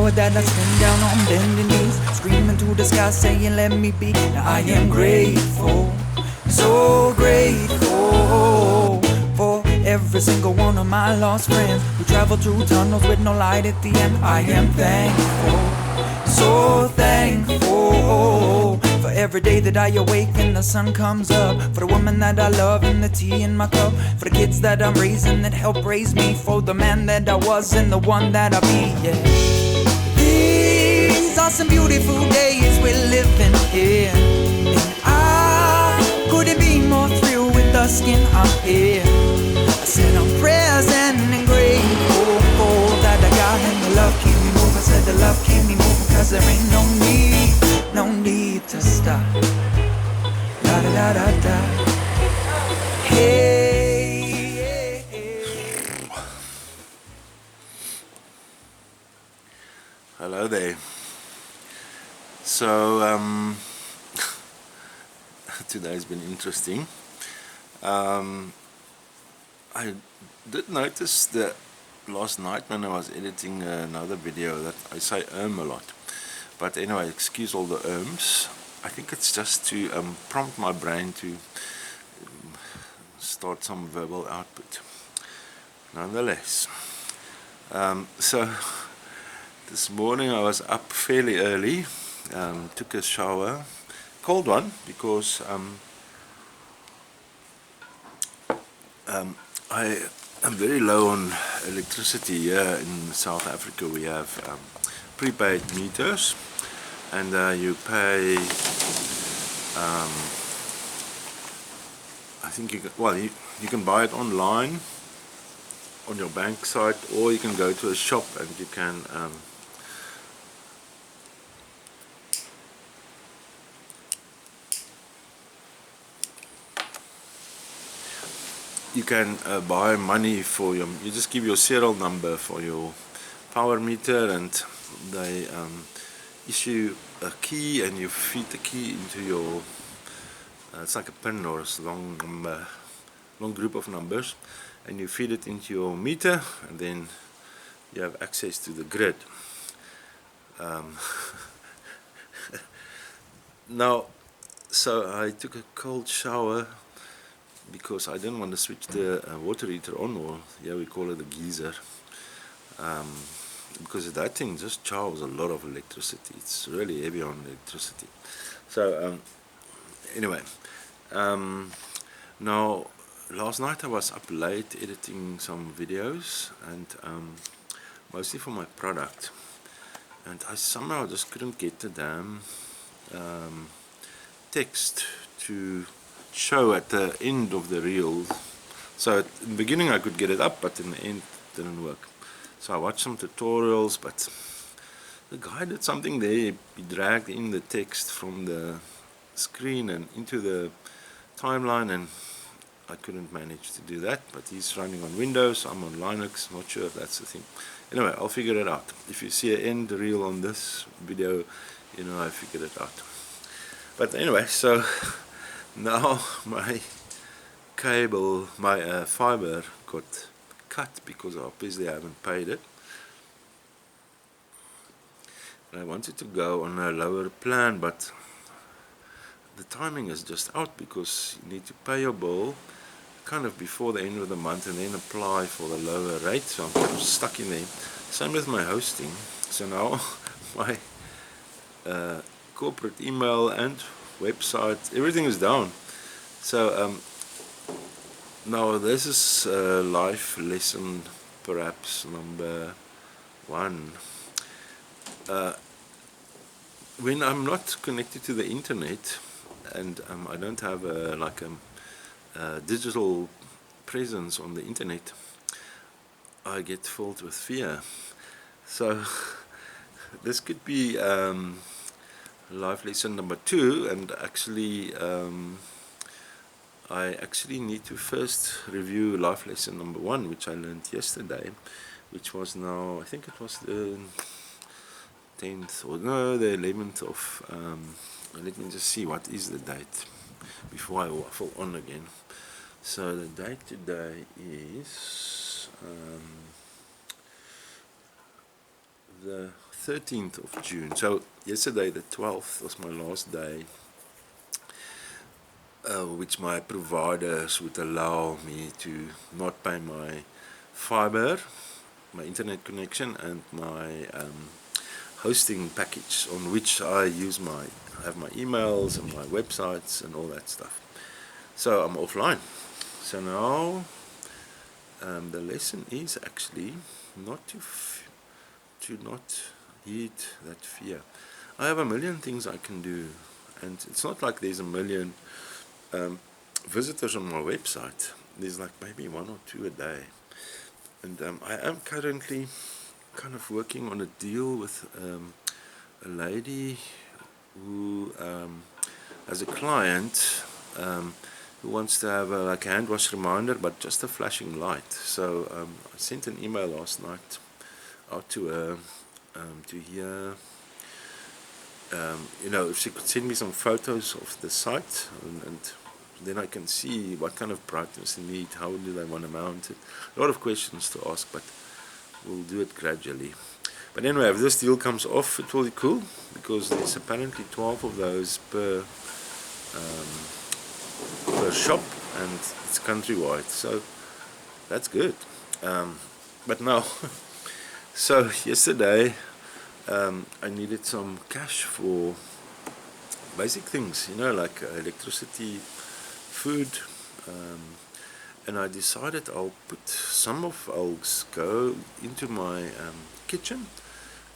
hour that I spend down on bending knees, screaming to the sky saying let me be. Now I am grateful, so grateful for every single one of my lost friends who travel through tunnels with no light at the end. I am thankful, so thankful for every day that I awake and the sun comes up, for the woman that I love and the tea in my cup, for the kids that I'm raising that help raise me, for the man that I was and the one that I'll be, yeah. These are some beautiful days we're living here, and I couldn't be more thrilled with the skin I'm here. I said I'm present and grateful for that I got, and the love keep me moving. I said the love keep me moving, cause there ain't no need to stop. La da da da da. Hey, hey. Hello there. So today's been interesting. I did notice that last night when I was editing another video that I say a lot. But anyway, excuse all the I think it's just to prompt my brain to start some verbal output. Nonetheless, so this morning I was up fairly early, took a shower, cold one, because I am very low on electricity here in South Africa. We have prepaid meters, and you pay, I think you can buy it online on your bank site, or you can go to a shop and you can buy money for you just give your serial number for your power meter, and they issue a key, and you feed the key into your it's like a pin or a long group of numbers, and you feed it into your meter, and then you have access to the grid. Now, so I took a cold shower because I didn't want to switch the water heater on, or yeah, we call it a geyser, because that thing just chows a lot of electricity. It's really heavy on electricity. So anyway, now last night I was up late editing some videos, and mostly for my product, and I somehow just couldn't get the damn text to show at the end of the reel. So in the beginning I could get it up, but in the end it didn't work. So I watched some tutorials, but the guy did something there. He dragged in the text from the screen and into the timeline, and I couldn't manage to do that. But he's running on Windows, I'm on Linux, not sure if that's the thing. Anyway, I'll figure it out. If you see an end reel on this video, you know I figured it out. But anyway, so now my cable, my fiber got cut because obviously I haven't paid it. And I wanted to go on a lower plan, but the timing is just out, because you need to pay your bill kind of before the end of the month and then apply for the lower rate. So I'm kind of stuck in there. Same with my hosting. So now my corporate email and website, everything is down. So now this is life lesson perhaps number 1. When I'm not connected to the internet, and I don't have a digital presence on the internet, I get filled with fear. So this could be life lesson number 2, and actually I actually need to first review life lesson number 1, which I learned yesterday, which was now, I think it was the 10th, or no, the 11th of, let me just see what is the date before I waffle on again. So the date today is the 13th of June. So yesterday, the 12th, was my last day, which my providers would allow me to not pay my fiber, my internet connection, and my hosting package on which I have my emails and my websites and all that stuff. So I'm offline. So now the lesson is actually not to not heed that fear. I have a million things I can do, and it's not like there's a million visitors on my website. There's like maybe 1 or 2 a day, and I am currently kind of working on a deal with a lady who has a client who wants to have like a hand wash reminder, but just a flashing light. So I sent an email last night out to her to hear, if she could send me some photos of the site, and then I can see what kind of brightness they need, how do they want to mount it. A lot of questions to ask, but we'll do it gradually. But anyway, if this deal comes off, it will be cool, because there's apparently 12 of those per shop, and it's countrywide, so that's good. But now, so yesterday I needed some cash for basic things, like electricity, food, and I decided I'll go into my kitchen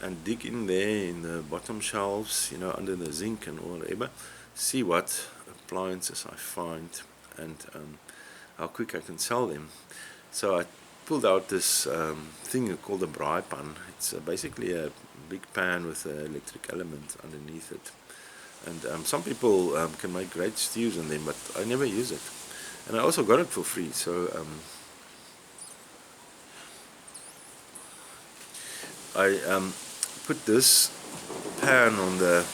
and dig in there in the bottom shelves, under the zinc and whatever, see what appliances I find and how quick I can sell them. So I pulled out this thing called a braai pan. It's basically a big pan with an electric element underneath it, and some people can make great stews in them, but I never use it, and I also got it for free. So I put this pan on the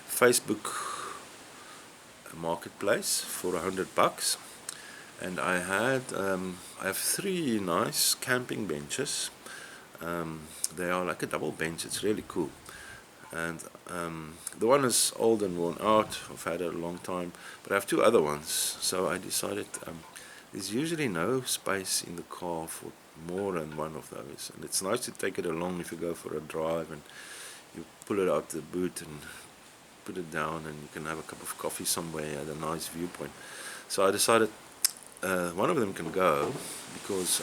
Facebook marketplace for $100, and I have 3 nice camping benches. They are like a double bench. It's really cool, and the one is old and worn out. I've had it a long time, but I have 2 other ones. So I decided there's usually no space in the car for more than one of those, and it's nice to take it along if you go for a drive, and you pull it out the boot and put it down, and you can have a cup of coffee somewhere at a nice viewpoint. So I decided one of them can go, because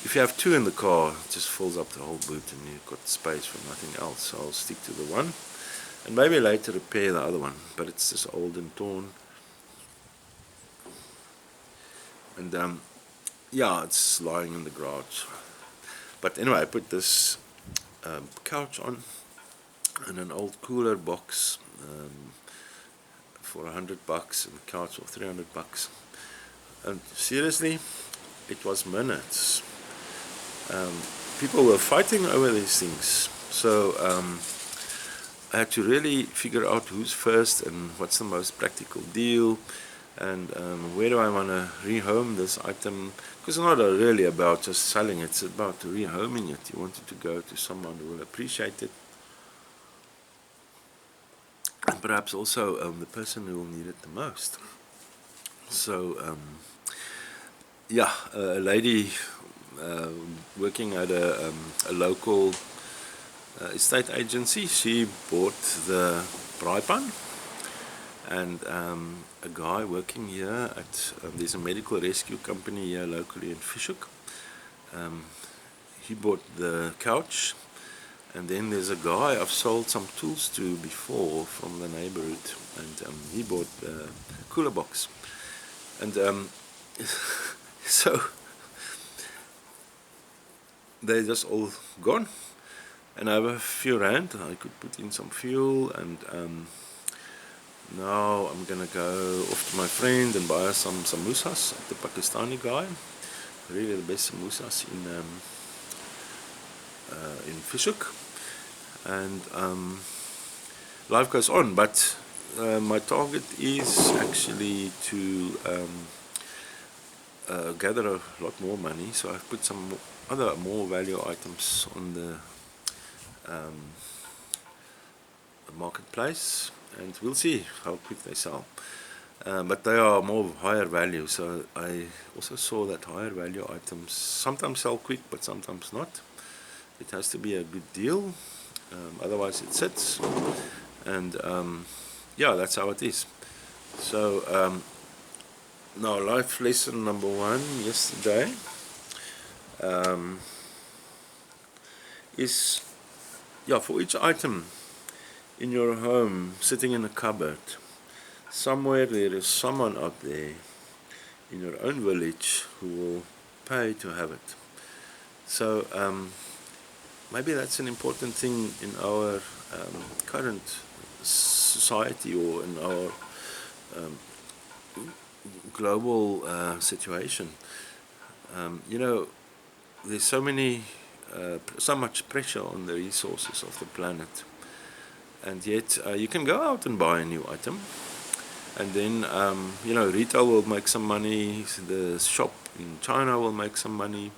if you have 2 in the car, it just fills up the whole boot and you've got space for nothing else. So I'll stick to the one, and maybe later repair the other one, but it's just old and torn. And yeah, it's lying in the garage. But anyway, I put this couch on, and an old cooler box for $100, and a couch for $300. And seriously, it was minutes. People were fighting over these things, so I had to really figure out who's first and what's the most practical deal, and where do I want to rehome this item, because it's not really about just selling it, it's about rehoming it. You want it to go to someone who will appreciate it, and perhaps also the person who will need it the most. So yeah, a lady working at a local estate agency, she bought the braai pan, and a guy working here at there's a medical rescue company here locally in Fishhoek, he bought the couch, and then there's a guy I've sold some tools to before from the neighborhood, and he bought the cooler box, and so they're just all gone, and I have a few rand. I could put in some fuel, and now I'm gonna go off to my friend and buy some samosas at the Pakistani guy. Really the best samosas in Fishhoek, and life goes on. But my target is actually to gather a lot more money, so I've put some other more value items on the marketplace, and we'll see how quick they sell. But they are more higher value, so I also saw that higher value items sometimes sell quick, but sometimes not. It has to be a good deal, otherwise it sits, and yeah, that's how it is. So now life lesson number 1 yesterday is, yeah, for each item in your home sitting in a cupboard, somewhere there is someone out there in your own village who will pay to have it. So maybe that's an important thing in our current society, or in our global situation. You know, there's so much pressure on the resources of the planet, and yet you can go out and buy a new item, and then you know, retail will make some money, the shop in China will make some money,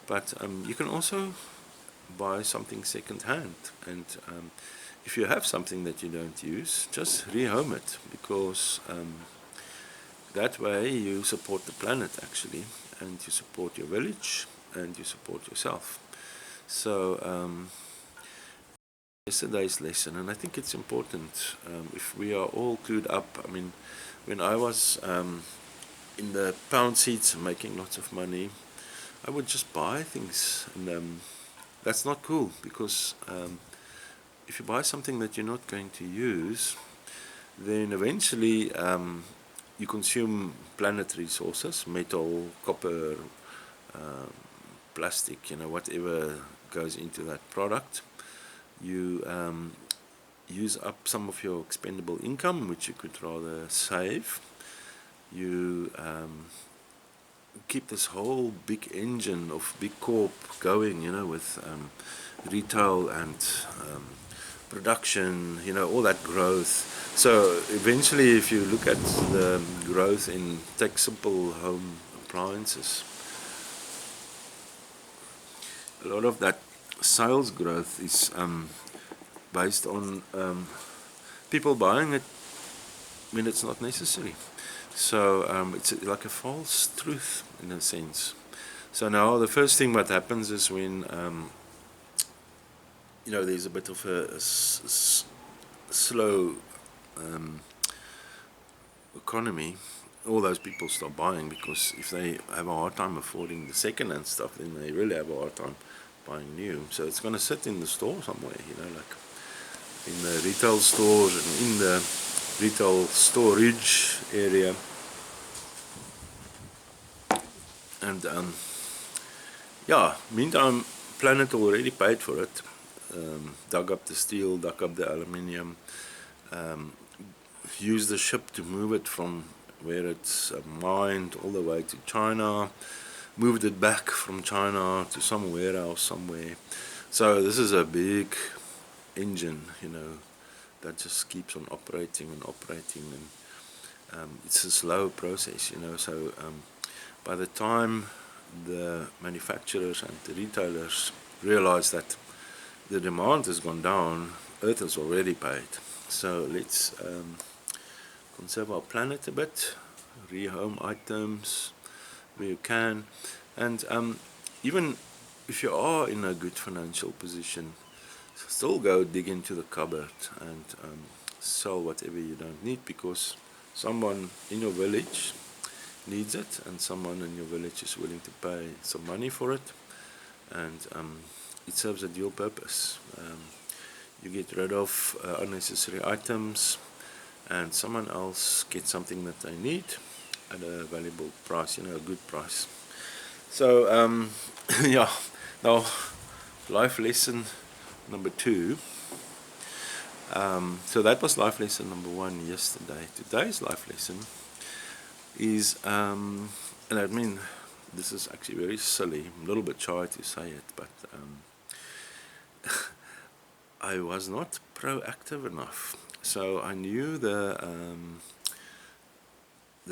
but you can also buy something second hand, and if you have something that you don't use, just rehome it, because that way you support the planet actually, and you support your village, and you support yourself. So yesterday's lesson, and I think it's important, if we are all clued up. I mean, when I was in the pound seats making lots of money, I would just buy things, and that's not cool, because if you buy something that you're not going to use, then eventually you consume planet resources, metal, copper, plastic, you know, whatever goes into that product. You use up some of your expendable income, which you could rather save. You keep this whole big engine of big corp going, you know, with retail and production, you know, all that growth. So eventually, if you look at the growth in, take simple home appliances, a lot of that sales growth is based on people buying it when it's not necessary. So it's like a false truth in a sense. So now the first thing what happens is when you know, there's a bit of a slow economy, all those people stop buying, because if they have a hard time affording the second-hand stuff, then they really have a hard time buying new. So it's going to sit in the store somewhere, you know, like in the retail stores and in the retail storage area. And yeah, meantime, Planet already paid for it, dug up the steel, dug up the aluminium, used the ship to move it from where it's mined all the way to China, moved it back from China to some warehouse somewhere. So this is a big engine, you know, that just keeps on operating and operating, and it's a slow process, you know. So by the time the manufacturers and the retailers realize that the demand has gone down, Earth has already paid. So let's conserve our planet a bit, rehome items where you can, and even if you are in a good financial position, still go dig into the cupboard and sell whatever you don't need, because someone in your village needs it, and someone in your village is willing to pay some money for it, and it serves a dual purpose. You get rid of unnecessary items, and someone else gets something that they need at a valuable price, you know, a good price. So yeah, now life lesson number 2. So that was life lesson number 1 yesterday. Today's life lesson is, and I mean, this is actually very silly, I'm a little bit shy to say it, but I was not proactive enough. So I knew the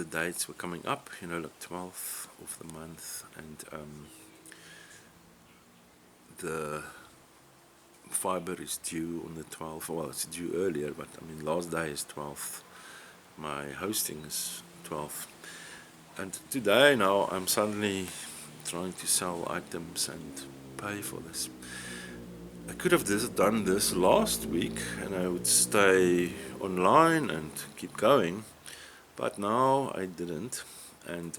dates were coming up, you know, like 12th of the month, and the fiber is due on the 12th. Well, it's due earlier, but I mean last day is 12th. My hosting is 12th. And today now I'm suddenly trying to sell items and pay for this. I could have done this last week and I would stay online and keep going, but now I didn't, and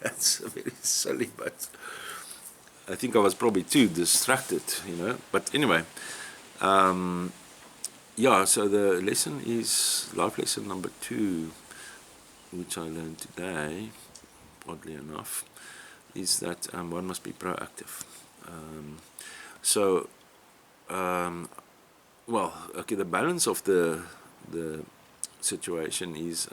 that's very silly, but I think I was probably too distracted, but anyway, yeah, so the lesson is life lesson number 2, which I learned today, oddly enough, is that one must be proactive. Well, okay, the balance of the situation is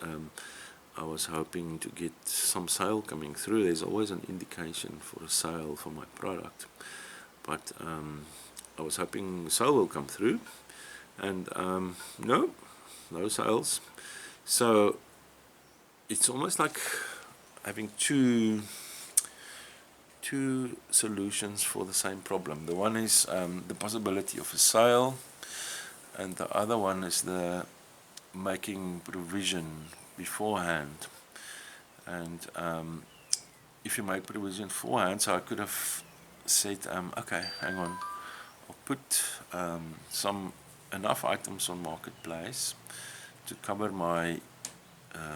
I was hoping to get some sale coming through. There's always an indication for a sale for my product, but I was hoping sale will come through, and no sales. So it's almost like having two solutions for the same problem. The one is the possibility of a sale, and the other one is the making provision beforehand. And if you make provision beforehand, so I could have said, okay, hang on, I'll put enough items on marketplace to cover my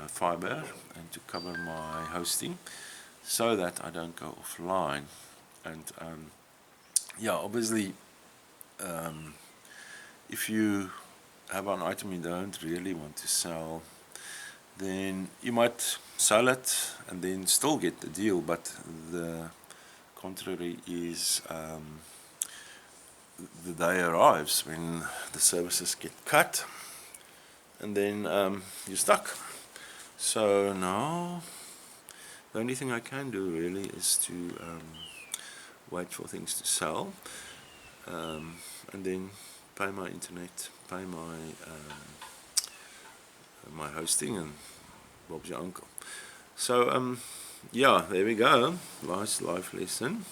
fiber and to cover my hosting, so that I don't go offline. And yeah, obviously, if you have an item you don't really want to sell, then you might sell it and then still get the deal, but the contrary is the day arrives when the services get cut, and then you're stuck. So now the only thing I can do really is to wait for things to sell, and then pay my internet, pay my hosting, and Bob's your uncle. So yeah, there we go. Nice life lesson.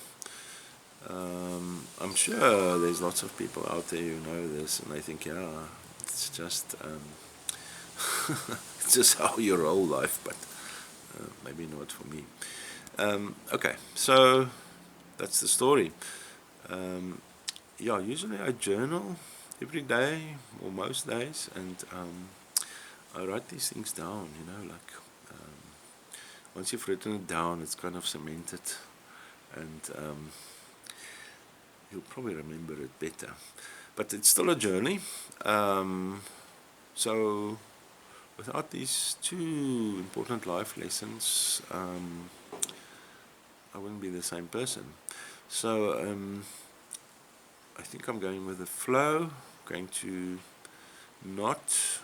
I'm sure there's lots of people out there who know this and they think, yeah, it's just it's just how you roll life, but maybe not for me. Okay, so that's the story. Yeah, usually I journal every day or most days, and I write these things down, like once you've written it down, it's kind of cemented, and you'll probably remember it better. But it's still a journey. So without these 2 important life lessons, I wouldn't be the same person. So I think I'm going with the flow, going to not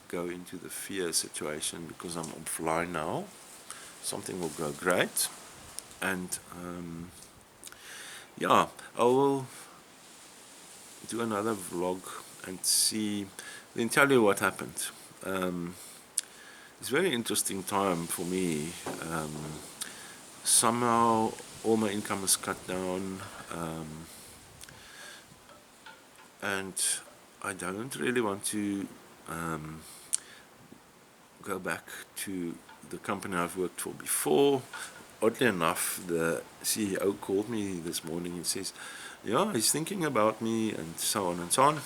go into the fear situation because I'm offline now. Something will go great, and yeah, I will do another vlog and then tell you what happened. It's a very interesting time for me. Somehow all my income is cut down, and I don't really want to go back to the company I've worked for before. Oddly enough, the CEO called me this morning and says, yeah, he's thinking about me, and so on and so on.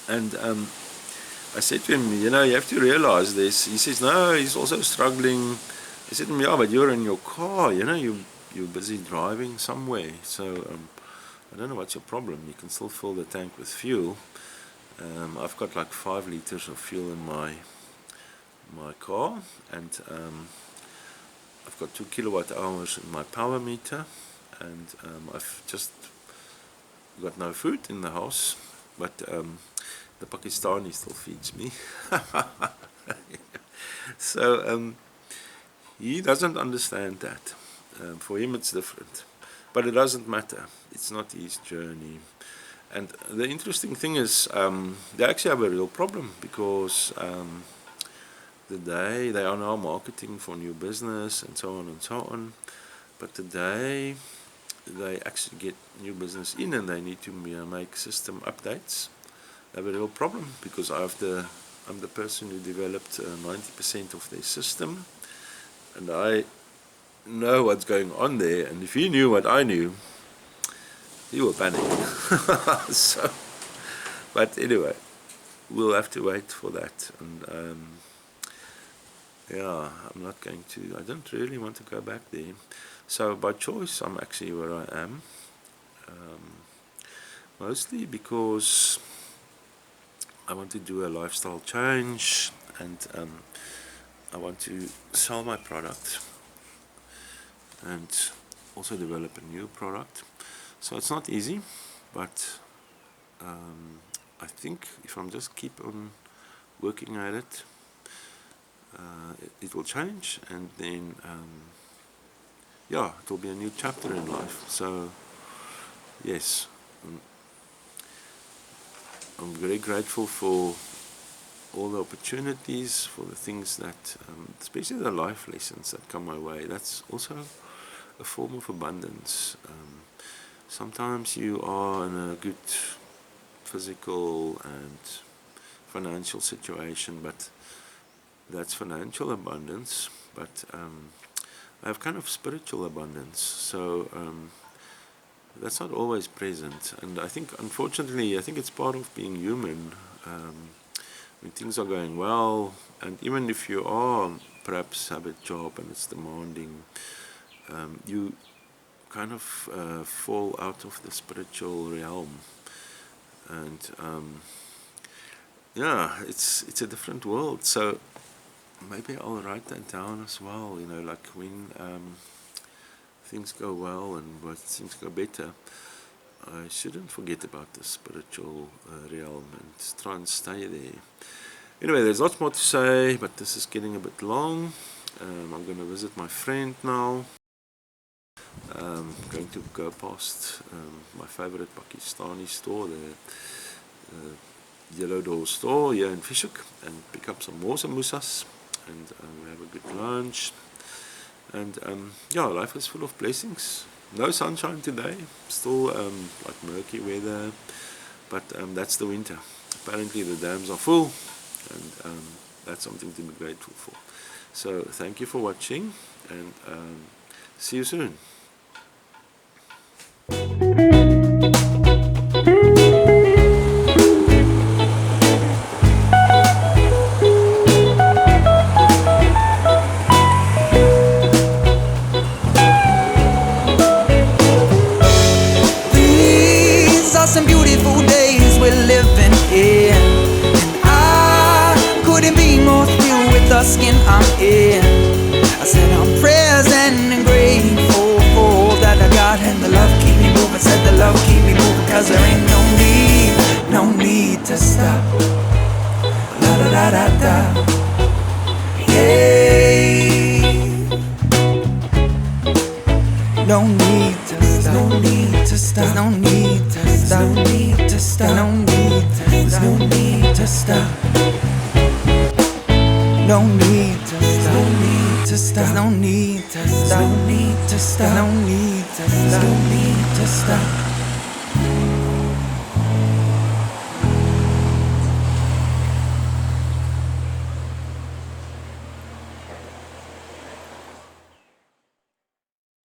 And I said to him, you have to realize this. He says, no, he's also struggling. I said to him, yeah, but you're in your car, you're busy driving somewhere. So I don't know what's your problem. You can still fill the tank with fuel. I've got like 5 liters of fuel in my car, and I've got 2 kilowatt hours in my power meter, and I've just got no food in the house, but the Pakistani still feeds me. So he doesn't understand that. For him it's different, but it doesn't matter. It's not his journey. And the interesting thing is they actually have a real problem, because they are now marketing for new business and so on and so on, but today they actually get new business in and they need to make system updates, they have a real problem, because I'm the person who developed 90% of their system, and I know what's going on there, and if he knew what I knew, he will panic. So, but anyway, we'll have to wait for that, and yeah, I'm not going to, I don't really want to go back there. So by choice, I'm actually where I am, mostly because I want to do a lifestyle change, and I want to sell my product and also develop a new product. So it's not easy, but I think if I'm just keep on working at it, it will change, and then yeah, it will be a new chapter in life. So yes, I'm very grateful for all the opportunities, for the things that, especially the life lessons that come my way. That's also a form of abundance. Sometimes you are in a good physical and financial situation, but that's financial abundance, but I have kind of spiritual abundance, so that's not always present, and I think, unfortunately, I think it's part of being human. When things are going well, and even if you are perhaps have a job and it's demanding, you kind of fall out of the spiritual realm, and yeah, it's a different world. So maybe I'll write that down as well, you know, like when things go well and when things go better, I shouldn't forget about the spiritual realm and try and stay there. Anyway, there's lots more to say, but this is getting a bit long. I'm going to visit my friend now. I'm going to go past my favorite Pakistani store, the Yellow Door store here in Fishhoek, and pick up some more samosas, and we have a good lunch. And yeah, life is full of blessings. No sunshine today, still like murky weather, but that's the winter. Apparently the dams are full, and that's something to be grateful for. So thank you for watching, and see you soon. Some beautiful days we're living in, and I couldn't be more thrilled with the skin I'm in. I said I'm present and grateful for that I got, and the love keep me moving. Said the love keep me moving, cause there ain't no need to stop. La da da da da. Yeah. No need to stop. No need to stop. No need to stop. No need to stop. No need to stop. No need to stop. No need to stop. No need to stop. No need to stop. No need to stop. No need to stop. No need to stop.